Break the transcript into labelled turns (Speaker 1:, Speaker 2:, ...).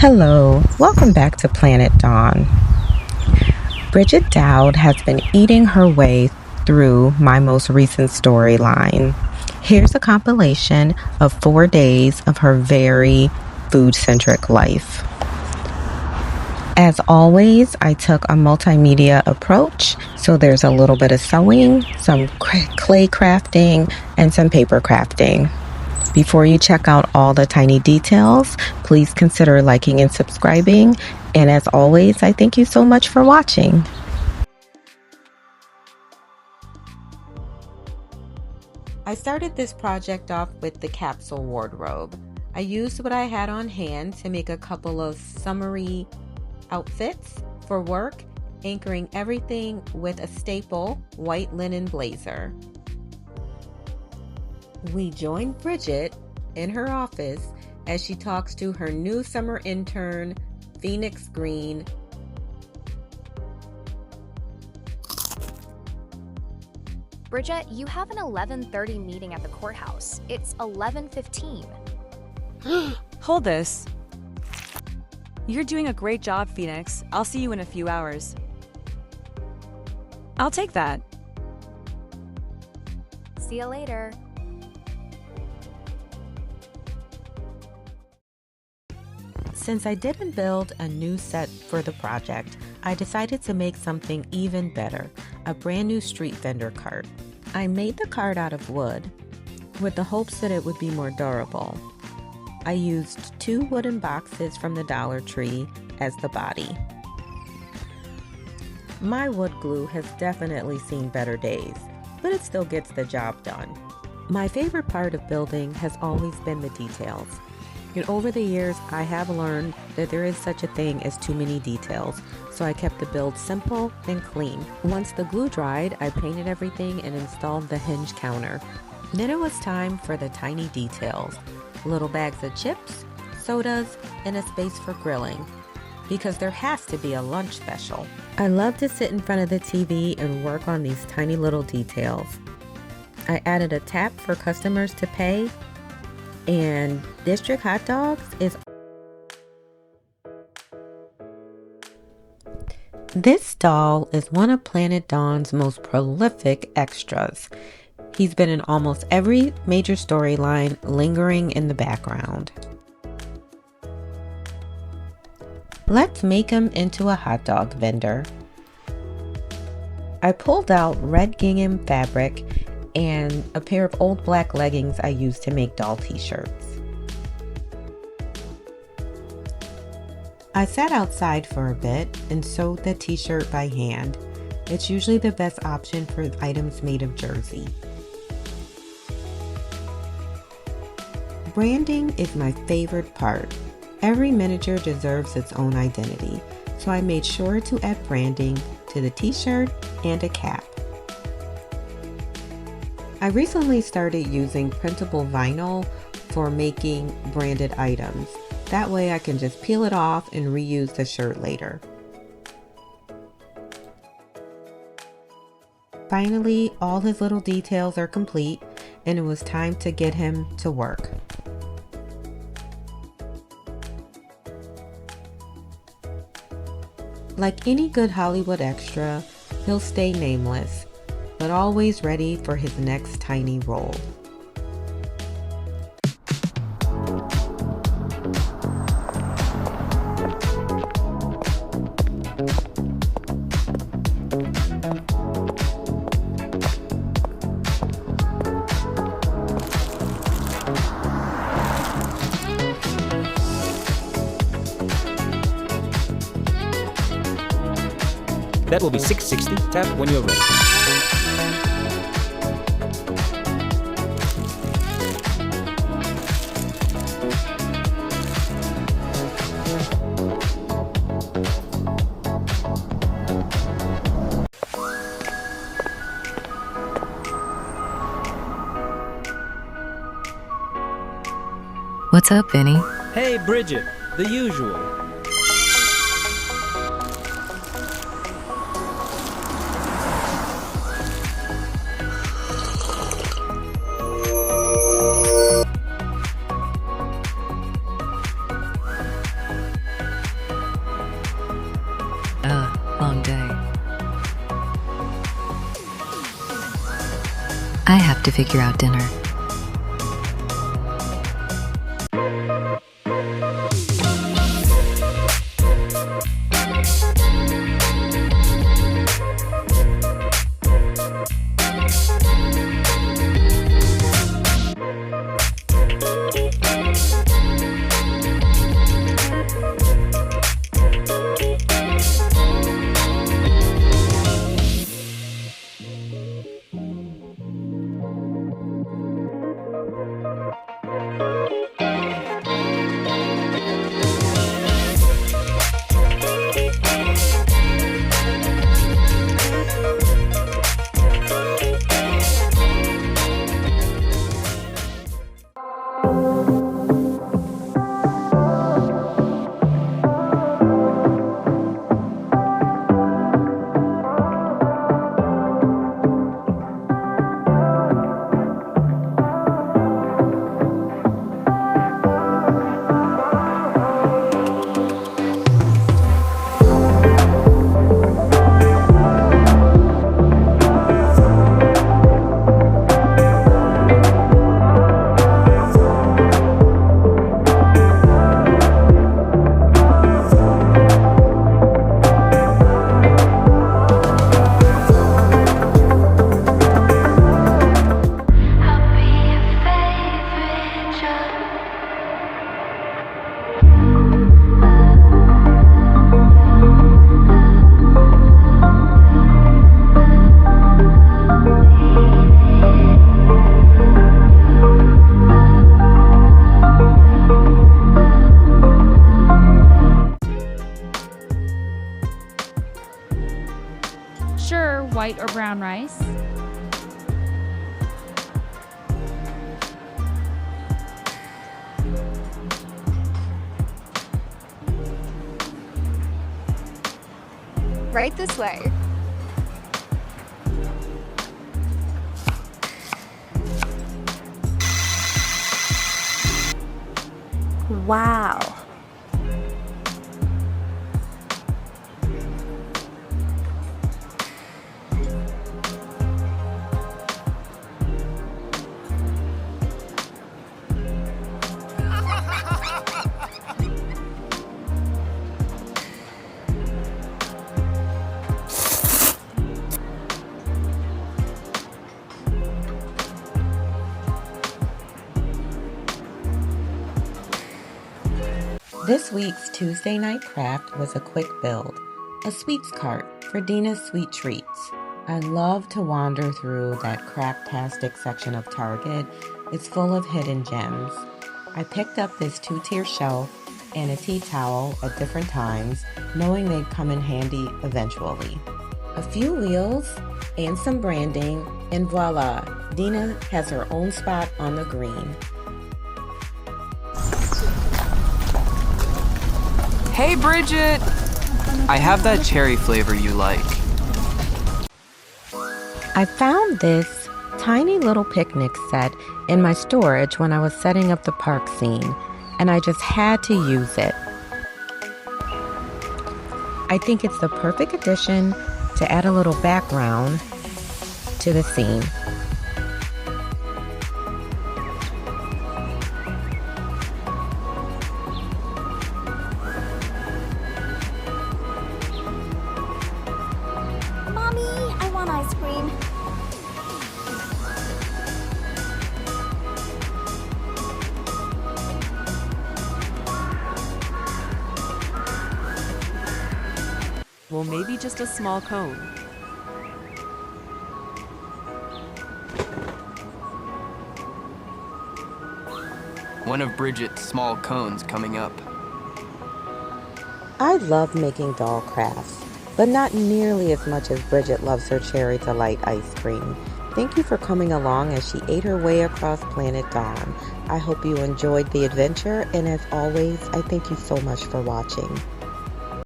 Speaker 1: Hello, welcome back to Planet Donn. Bridgette Dowd has been eating her way through my most recent storyline. Here's a compilation of 4 days of her very food-centric life. As always, I took a multimedia approach, so there's a little bit of sewing, some clay crafting, and some paper crafting. Before you check out all the tiny details, please consider liking and subscribing. And as always, I thank you so much for watching. I started this project off with the capsule wardrobe. I used what I had on hand to make a couple of summery outfits for work, anchoring everything with a staple white linen blazer. We join Bridgette in her office as she talks to her new summer intern, Phoenix Green.
Speaker 2: Bridgette, you have an 11:30 meeting at the courthouse. It's 11:15.
Speaker 3: Hold this. You're doing a great job, Phoenix. I'll see you in a few hours. I'll take that.
Speaker 2: See you later.
Speaker 1: Since I didn't build a new set for the project, I decided to make something even better, a brand new street vendor cart. I made the cart out of wood with the hopes that it would be more durable. I used 2 wooden boxes from the Dollar Tree as the body. My wood glue has definitely seen better days, but it still gets the job done. My favorite part of building has always been the details. And over the years, I have learned that there is such a thing as too many details, so I kept the build simple and clean. Once the glue dried, I painted everything and installed the hinge counter. Then it was time for the tiny details. Little bags of chips, sodas, and a space for grilling, because there has to be a lunch special. I love to sit in front of the TV and work on these tiny little details. I added a tap for customers to pay, and District Hot Dogs is... This doll is one of Planet Donn's most prolific extras. He's been in almost every major storyline, lingering in the background. Let's make him into a hot dog vendor. I pulled out red gingham fabric and a pair of old black leggings I used to make doll t-shirts. I sat outside for a bit and sewed the t-shirt by hand. It's usually the best option for items made of jersey. Branding is my favorite part. Every miniature deserves its own identity, so I made sure to add branding to the t-shirt and a cap. I recently started using printable vinyl for making branded items. That way I can just peel it off and reuse the shirt later. Finally, all his little details are complete, and it was time to get him to work. Like any good Hollywood extra, he'll stay nameless, but always ready for his next tiny role.
Speaker 4: That will be 660. Tap when you're ready.
Speaker 5: What's up, Vinny?
Speaker 4: Hey, Bridgette. The usual.
Speaker 5: to figure out dinner.
Speaker 6: Sure, white or brown rice.
Speaker 2: Right this way.
Speaker 7: Wow.
Speaker 1: This week's Tuesday night craft was a quick build, a sweets cart for Dina's Sweet Treats. I love to wander through that craftastic section of Target. It's full of hidden gems. I picked up this 2-tier shelf and a tea towel at different times, knowing they'd come in handy eventually. A few wheels and some branding, and voila, Dina has her own spot on the green.
Speaker 8: Hey, Bridgette! I have that cherry flavor you like.
Speaker 1: I found this tiny little picnic set in my storage when I was setting up the park scene, and I just had to use it. I think it's the perfect addition to add a little background to the scene.
Speaker 7: Ice cream.
Speaker 3: Well, maybe just a small cone.
Speaker 8: One of Bridgette's small cones coming up.
Speaker 1: I love making doll crafts, but not nearly as much as Bridgette loves her Cherry Delight ice cream. Thank you for coming along as she ate her way across Planet Donn. I hope you enjoyed the adventure, and as always, I thank you so much for watching.